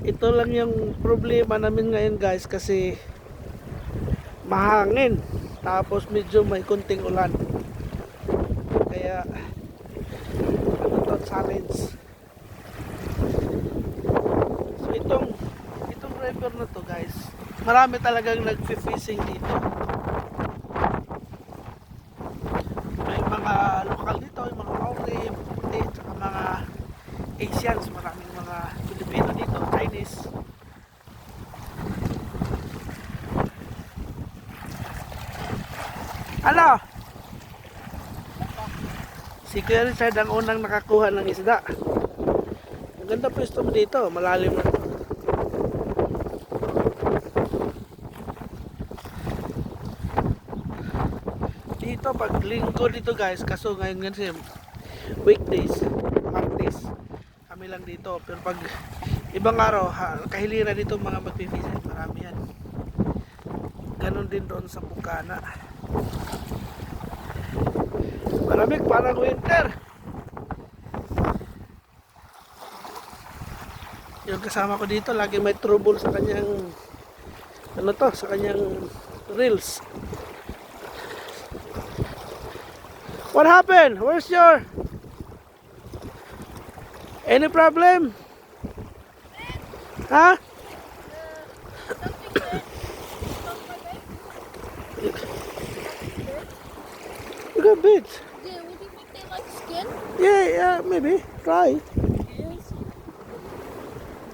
ito lang yung problema namin ngayon guys, kasi mahangin tapos medyo may kunting ulan, kaya ano to, challenge. So itong river na to guys, marami talagang nagfi-fishing dito. May mga lokal dito, yung mga Maori, mga puti, tsaka mga Asians, maraming mga Pilipino dito, Chinese. Ano? Si Kuya Richard ang unang nakakuha ng isda. Ang ganda pwesto mo dito, malalim na. Dito pag linggo dito guys, kaso ngayon kasi weekdays, Mondays kami lang dito. Pero pag ibang araw, kahilira dito mga magpipisit, marami yan. Ganon din doon sa Bukana. Malamig, parang winter. Yung kasama ko dito, lagi may trouble sa kanyang ano to, sa kanyang reels. What happened? Where's your... Any problem? Huh? You got bit. Yeah, would you think they like skin? Yeah, maybe. Try.